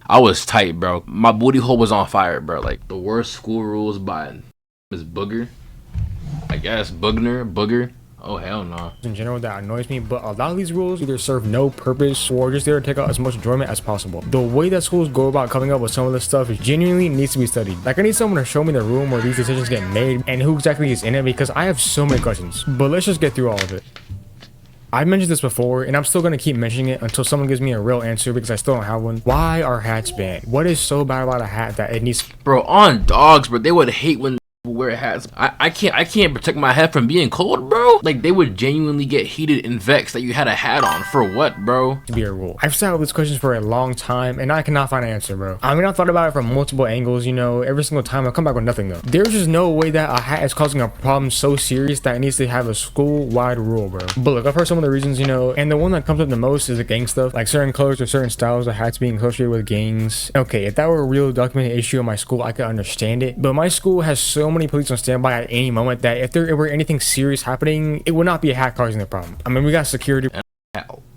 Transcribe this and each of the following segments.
I was tight, bro. My booty hole was on fire, bro. Like, the worst school rules by Miss Booger. I guess Booger. Oh, hell no. In general, that annoys me, but a lot of these rules either serve no purpose or just there to take out as much enjoyment as possible. The way that schools go about coming up with some of this stuff is genuinely needs to be studied. Like, I need someone to show me the room where these decisions get made and who exactly is in it, because I have so many questions. But let's just get through all of it. I've mentioned this before, and I'm still going to keep mentioning it until someone gives me a real answer, because I still don't have one. Why are hats banned? What is so bad about a hat that it needs... Bro, on dogs, bro, they would hate when wear hats. I can't protect my head from being cold, bro. Like, they would genuinely get heated and vexed that you had a hat on. For what, bro? To be a rule. I've sat with these questions for a long time, and I cannot find an answer, bro. I mean, I've thought about it from multiple angles, you know, every single time. I'll come back with nothing, though. There's just no way that a hat is causing a problem so serious that it needs to have a school-wide rule, bro. But look, I've heard some of the reasons, you know, and the one that comes up the most is the gang stuff. Like, certain colors or certain styles of hats being associated with gangs. Okay, if that were a real documented issue in my school, I could understand it. But my school has so many police on standby at any moment that if there were anything serious happening, it would not be a hat causing the problem. I mean, we got security.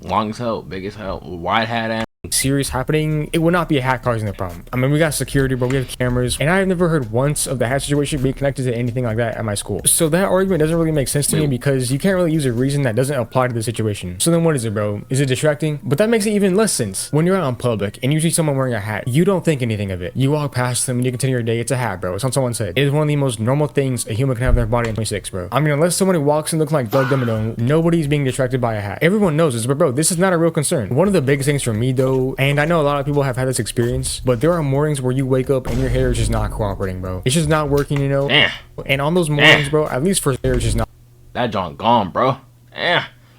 Long as hell, big as hell, wide hat and serious happening, it would not be a hat causing the problem. I mean, we got security, but we have cameras, and I've never heard once of the hat situation being connected to anything like that at my school. So that argument doesn't really make sense to me, because you can't really use a reason that doesn't apply to the situation. So then what is it, bro? Is it distracting? But that makes it even less sense. When you're out in public and you see someone wearing a hat, you don't think anything of it. You walk past them and you continue your day. It's a hat, bro. It's on someone's head. It is one of the most normal things a human can have in their body in 26, bro. I mean, unless somebody walks in looking like Doug Dimmadome, nobody's being distracted by a hat. Everyone knows this, but bro, this is not a real concern. One of the biggest things for me, though, and I know a lot of people have had this experience, but there are mornings where you wake up and your hair is just not cooperating, bro. It's just not working, you know. And on those mornings, bro, at least for hair, it's just not. That John gone, bro.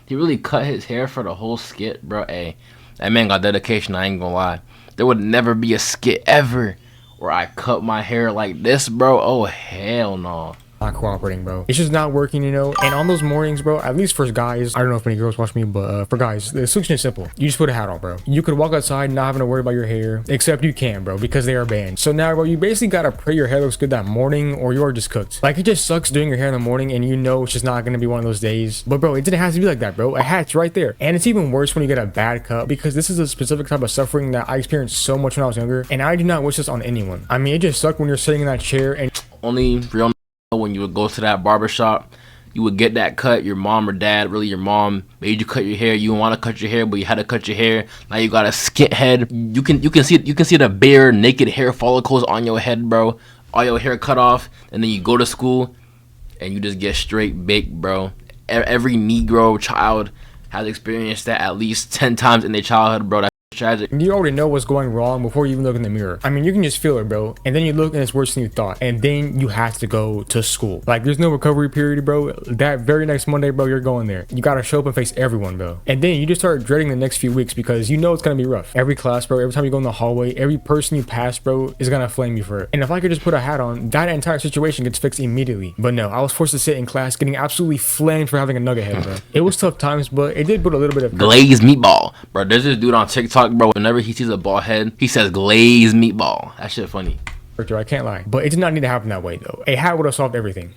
He really cut his hair for the whole skit, bro. Hey, that man got dedication, I ain't gonna lie. There would never be a skit ever where I cut my hair like this, bro. Oh, hell no. Not cooperating, bro. It's just not working, you know. And on those mornings, bro, at least for guys, I don't know if any girls watch me, but for guys, the solution is simple. You just put a hat on, bro. You could walk outside not having to worry about your hair, except you can, bro, because they are banned. So now, bro, you basically gotta pray your hair looks good that morning, or you are just cooked. Like, it just sucks doing your hair in the morning and you know it's just not gonna be one of those days. But bro, it didn't have to be like that, bro. A hat's right there. And it's even worse when you get a bad cut, because this is a specific type of suffering that I experienced so much when I was younger, and I do not wish this on anyone. I mean, it just sucked when you're sitting in that chair and only real when you would go to that barber shop, you would get that cut. Your mom or dad, really your mom, made you cut your hair. You didn't want to cut your hair, but you had to cut your hair. Now you got a skit head. You can see the bare naked hair follicles on your head, bro. All your hair cut off, and then you go to school and you just get straight baked, bro. Every Negro child has experienced that at least 10 times in their childhood, bro. Tragic. You already know what's going wrong before you even look in the mirror. I mean, you can just feel it, bro. And then you look and it's worse than you thought. And then you have to go to school. Like, there's no recovery period, bro. That very next Monday, bro, you're going there. You gotta show up and face everyone, bro. And then you just start dreading the next few weeks, because you know it's gonna be rough. Every class, bro, every time you go in the hallway, every person you pass, bro, is gonna flame you for it. And if I could just put a hat on, that entire situation gets fixed immediately. But no, I was forced to sit in class getting absolutely flamed for having a nugget head, bro. It was tough times, but it did put a little bit of glazed meatball, bro. There's this dude on TikTok, bro. Whenever he sees a bald head, he says glazed meatball. That shit funny. I can't lie, but it did not need to happen that way, though. A hat would have solved everything.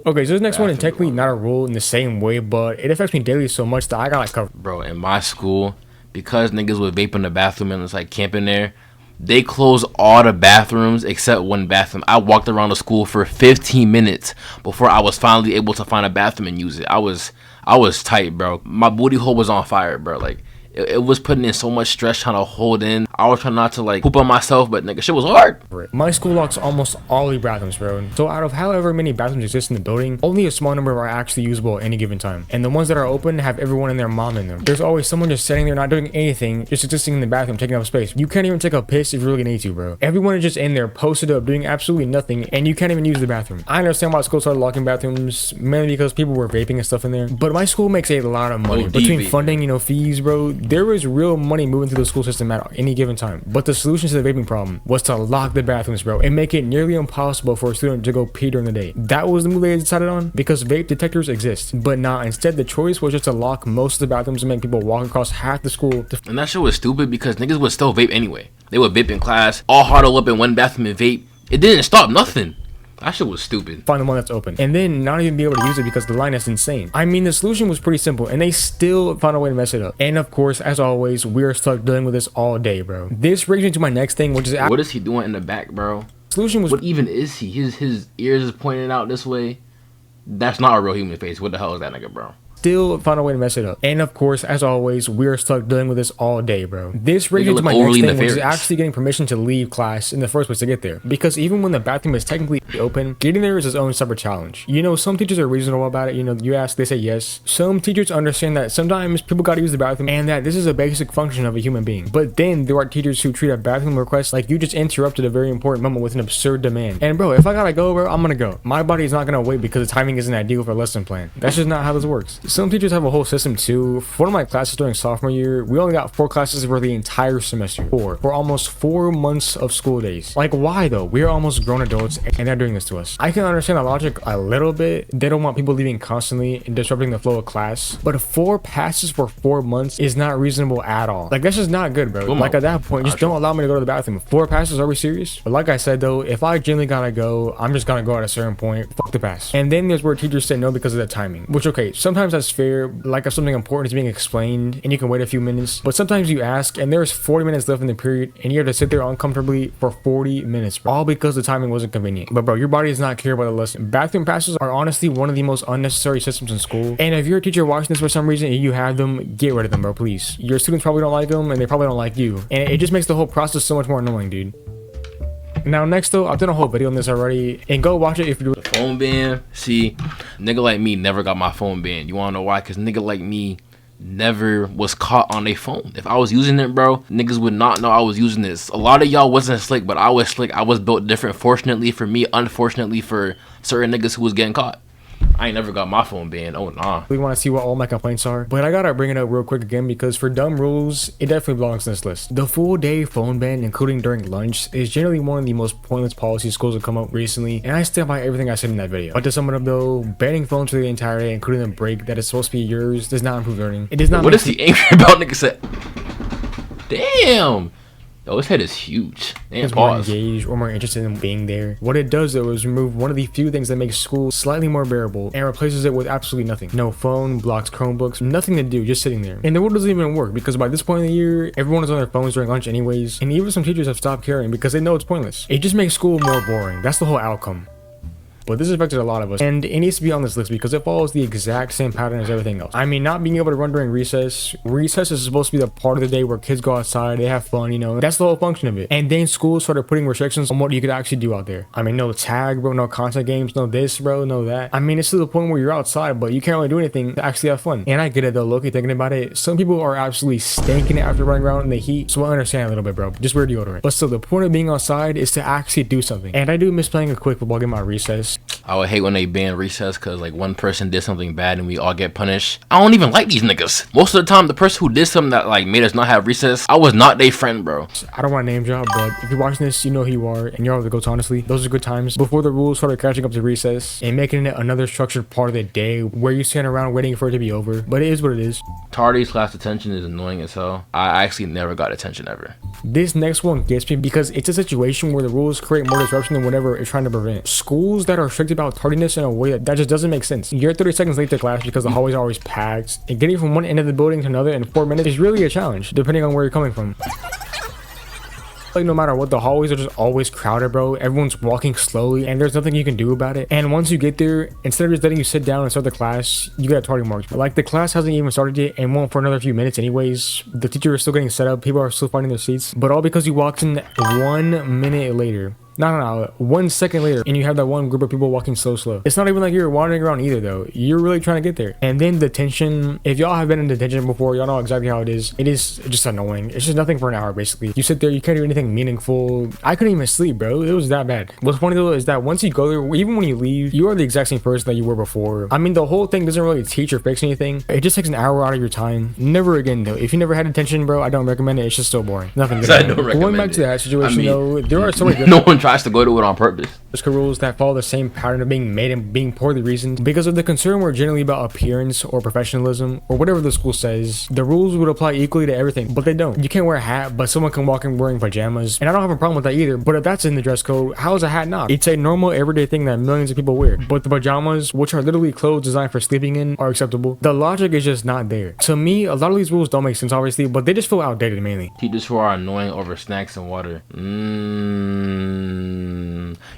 Okay, so this next one is technically not a rule in the same way, but it affects me daily so much that I got like covered. Bro, in my school, because niggas would vape in the bathroom and it's like camping there, they closed all the bathrooms except one bathroom. I walked around the school for 15 minutes before I was finally able to find a bathroom and use it. I was tight, bro. My booty hole was on fire, bro. Like, it was putting in so much stress trying to hold in. I was trying not to like poop on myself, but nigga, shit was hard. My school locks almost all the bathrooms, bro. So out of however many bathrooms exist in the building, only a small number are actually usable at any given time. And the ones that are open have everyone and their mom in them. There's always someone just sitting there not doing anything, just existing in the bathroom, taking up space. You can't even take a piss if you really need to, bro. Everyone is just in there posted up doing absolutely nothing, and you can't even use the bathroom. I understand why school started locking bathrooms, mainly because people were vaping and stuff in there. But my school makes a lot of money. Between funding, you know, fees, bro, there is real money moving through the school system at any given time. But the solution to the vaping problem was to lock the bathrooms, bro, and make it nearly impossible for a student to go pee during the day. That was the move they decided on, because vape detectors exist. But nah, instead the choice was just to lock most of the bathrooms and make people walk across half the school. And that shit was stupid, because niggas would still vape anyway. They would vape in class, all huddle up in one bathroom and vape. It didn't stop nothing. That shit was stupid. Find the one that's open, and then not even be able to use it because the line is insane. I mean, the solution was pretty simple, and they still found a way to mess it up. And of course, as always, we're stuck dealing with this all day, bro. This brings me to my next thing, which is what is he doing in the back, bro? Solution was, what even is he? His ears is pointing out this way. That's not a real human face. What the hell is that nigga, bro? still found a way to mess it up. And of course, as always, we're stuck dealing with this all day, bro. This brings me to my next thing, which is actually getting permission to leave class in the first place to get there. Because even when the bathroom is technically open, getting there is its own separate challenge. You know, some teachers are reasonable about it. You know, you ask, they say yes. Some teachers understand that sometimes people gotta use the bathroom and that this is a basic function of a human being. But then there are teachers who treat a bathroom request like you just interrupted a very important moment with an absurd demand. And bro, if I gotta go, bro, I'm gonna go. My body is not gonna wait because the timing isn't ideal for a lesson plan. That's just not how this works. Some teachers have a whole system too. For one of my classes during sophomore year, we only got 4 classes for the entire semester. For almost 4 months of school days. Like, why though? We're almost grown adults and they're doing this to us. I can understand the logic a little bit. They don't want people leaving constantly and disrupting the flow of class. But 4 passes for 4 months is not reasonable at all. Like, that's just not good, bro. Like, at that point, just don't allow me to go to the bathroom. 4 passes, are we serious? But like I said though, if I genuinely gotta go, I'm just gonna go at a certain point. Fuck the pass. And then there's where teachers say no because of the timing. Which, okay, sometimes that's fair. Like if something important is being explained and you can wait a few minutes. But sometimes you ask and there's 40 minutes left in the period and you have to sit there uncomfortably for 40 minutes, bro. All because the timing wasn't convenient. But bro, your body does not care about the lesson. Bathroom passes are honestly one of the most unnecessary systems in school. And if you're a teacher watching this for some reason and you have them, get rid of them, bro, please. Your students probably don't like them and they probably don't like you. And it just makes the whole process so much more annoying, dude. Now next though, I've done a whole video on this already and go watch it if you're phone ban. See, nigga like me never got my phone banned. You wanna know why? Cause nigga like me never was caught on a phone. If I was using it, bro, niggas would not know I was using this. A lot of y'all wasn't slick, but I was slick. I was built different. Fortunately for me, unfortunately for certain niggas who was getting caught. I ain't never got my phone banned. Oh nah. We want to see what all my complaints are, but I gotta bring it up real quick again because for dumb rules, it definitely belongs in this list. The full day phone ban, including during lunch, is generally one of the most pointless policies schools have come up recently, and I stand by everything I said in that video. But to sum it up though, banning phones for the entire day, including the break that is supposed to be yours, does not improve learning. It does not. What is he angry about? Nigga said, damn. Oh, his head is huge. Is more engaged or more interested in being there. What it does though is remove one of the few things that makes school slightly more bearable and replaces it with absolutely nothing. No phone, blocks Chromebooks, nothing to do, just sitting there. And the world doesn't even work because by this point in the year, everyone is on their phones during lunch anyways, and even some teachers have stopped caring because they know it's pointless. It just makes school more boring. That's the whole outcome. But this affected a lot of us, and it needs to be on this list because it follows the exact same pattern as everything else. I mean, not being able to run during recess. Recess is supposed to be the part of the day where kids go outside, they have fun, you know, that's the whole function of it. And then schools started putting restrictions on what you could actually do out there. I mean, no tag, bro, no contact games, no this, bro, no that. I mean, it's to the point where you're outside, but you can't really do anything to actually have fun. And I get it though, low-key thinking about it, some people are absolutely stinking it after running around in the heat, so I understand a little bit, bro. Just wear deodorant. But still, the point of being outside is to actually do something. And I do miss playing a quick football game at recess. I would hate when they ban recess because like one person did something bad and we all get punished. I don't even like these niggas. Most of the time, the person who did something that like made us not have recess, I was not their friend, bro. I don't want to name drop, but if you're watching this, you know who you are and you're all the goats, honestly. Those are good times before the rules started catching up to recess and making it another structured part of the day where you stand around waiting for it to be over. But it is what it is. Tardy's class detention is annoying as hell. I actually never got detention ever. This next one gets me because it's a situation where the rules create more disruption than whatever it's trying to prevent. Schools that are strict about tardiness in a way that just doesn't make sense. You're 30 seconds late to class because the hallways are always packed, and getting from one end of the building to another in 4 minutes is really a challenge, depending on where you're coming from. Like no matter what, the hallways are just always crowded, bro. Everyone's walking slowly and there's nothing you can do about it. And once you get there, instead of just letting you sit down and start the class, you get a tardy mark. But like the class hasn't even started yet and won't for another few minutes anyways. The teacher is still getting set up, people are still finding their seats, but all because you walked in 1 minute later. No, 1 second later, and you have that one group of people walking so slow. It's not even like you're wandering around either, though. You're really trying to get there. And then detention. If y'all have been in detention before, y'all know exactly how it is. It is just annoying. It's just nothing for an hour, basically. You sit there, you can't do anything meaningful. I couldn't even sleep, bro. It was that bad. What's funny, though, is that once you go there, even when you leave, you are the exact same person that you were before. I mean, the whole thing doesn't really teach or fix anything. It just takes an hour out of your time. Never again, though. If you never had detention, bro, I don't recommend it. It's just so boring. Nothing good. I don't recommend Going back to that situation, though, there are so many good no one tried tries to go to it on purpose. Rules that follow the same pattern of being made and being poorly reasoned. Because of the concern more generally about appearance or professionalism or whatever the school says, the rules would apply equally to everything, but they don't. You can't wear a hat, but someone can walk in wearing pajamas, and I don't have a problem with that either, but if that's in the dress code, how is a hat not? It's a normal everyday thing that millions of people wear, but the pajamas, which are literally clothes designed for sleeping in, are acceptable. The logic is just not there. To me, a lot of these rules don't make sense, obviously, but they just feel outdated mainly. Teachers who are annoying over snacks and water. You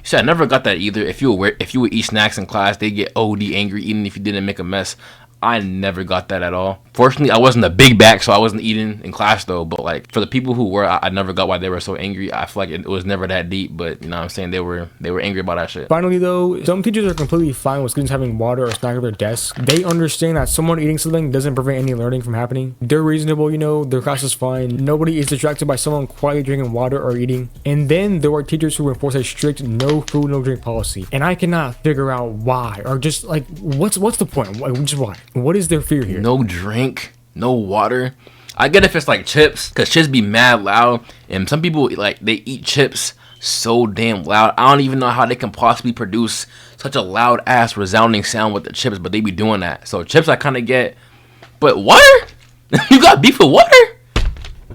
see, I never got that either. If you would eat snacks in class, they get OD angry even if you didn't make a mess. I never got that at all. Fortunately, I wasn't a big back, so I wasn't eating in class though. But like for the people who were, I never got why they were so angry. I feel like it was never that deep, but you know what I'm saying, they were angry about that shit. Finally though, some teachers are completely fine with students having water or snack at their desk. They understand that someone eating something doesn't prevent any learning from happening. They're reasonable, you know, their class is fine. Nobody is distracted by someone quietly drinking water or eating. And then there are teachers who enforce a strict no food, no drink policy. And I cannot figure out why, or just like, what's the point? Just why? What is their fear here? No drink, no water. I get if it's like chips, cause chips be mad loud, and some people like they eat chips so damn loud. I don't even know how they can possibly produce such a loud ass resounding sound with the chips, but they be doing that. So chips I kind of get, but water? You got beef with water?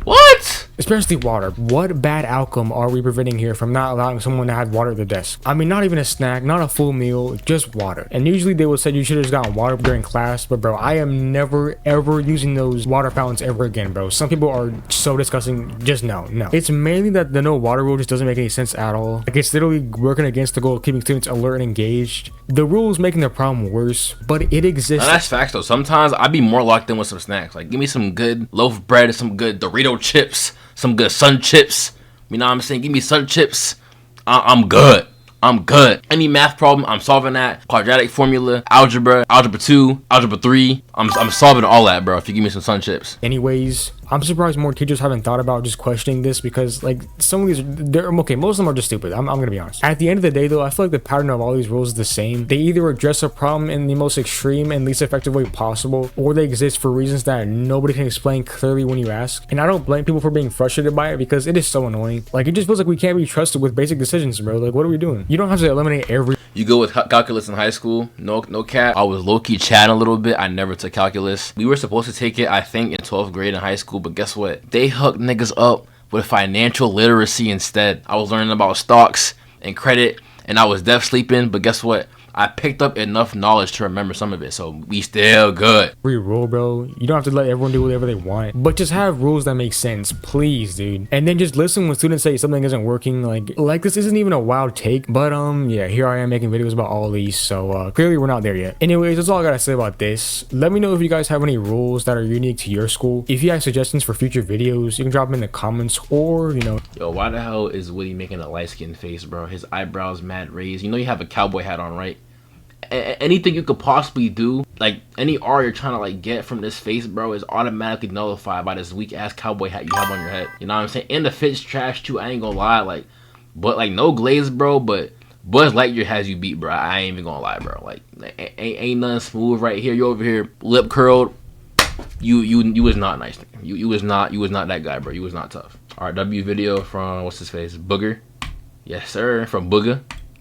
What? Especially water. What bad outcome are we preventing here from not allowing someone to have water at the desk? I mean, not even a snack, not a full meal, just water. And usually they would say you should have just gotten water during class, but bro, I am never ever using those water fountains ever again, bro. Some people are so disgusting. Just no. It's mainly that the no water rule just doesn't make any sense at all. Like, it's literally working against the goal of keeping students alert and engaged. The rule is making the problem worse, but it exists. Now, that's facts though. Sometimes I'd be more locked in with some snacks. Like, give me some good loaf of bread and some good Dorito chips, some good Sun Chips. You know what I'm saying? Give me Sun Chips. I'm good. Any math problem, I'm solving that. Quadratic formula, algebra 2, algebra 3. I'm solving all that, bro, if you give me some Sun Chips. Anyways, I'm surprised more teachers haven't thought about just questioning this, because like some of these, okay, most of them are just stupid. I'm gonna be honest. At the end of the day though, I feel like the pattern of all these rules is the same. They either address a problem in the most extreme and least effective way possible, or they exist for reasons that nobody can explain clearly when you ask. And I don't blame people for being frustrated by it, because it is so annoying. Like, it just feels like we can't be trusted with basic decisions, bro. Like, what are we doing? You don't have to eliminate every... You go with calculus in high school, no cap. I was low-key chatting a little bit. I never took calculus. We were supposed to take it, I think, in 12th grade in high school, but guess what? They hooked niggas up with financial literacy instead. I was learning about stocks and credit, and I was deaf sleeping, but guess what? I picked up enough knowledge to remember some of it, so we still good. Free rule, bro. You don't have to let everyone do whatever they want, but just have rules that make sense, please, dude. And then just listen when students say something isn't working. Like this isn't even a wild take, but yeah, here I am making videos about all these, so clearly we're not there yet. Anyways, that's all I gotta say about this. Let me know if you guys have any rules that are unique to your school. If you have suggestions for future videos, you can drop them in the comments, or you know. Yo, why the hell is Woody making a light-skinned face, bro? His eyebrows mad raised. You know you have a cowboy hat on, right? Anything you could possibly do, like any R you're trying to like get from this face, bro, is automatically nullified by this weak ass cowboy hat you have on your head. You know what I'm saying? And the fit's trash too, I ain't gonna lie. Like, but like no glaze, bro, but Buzz Lightyear has you beat, bro. I ain't even gonna lie, bro. Like ain't nothing smooth right here. You over here lip curled. You was not nice. You was not that guy, bro. You was not tough. Alright, W video from what's his face? Booger. Yes, sir, from Booger.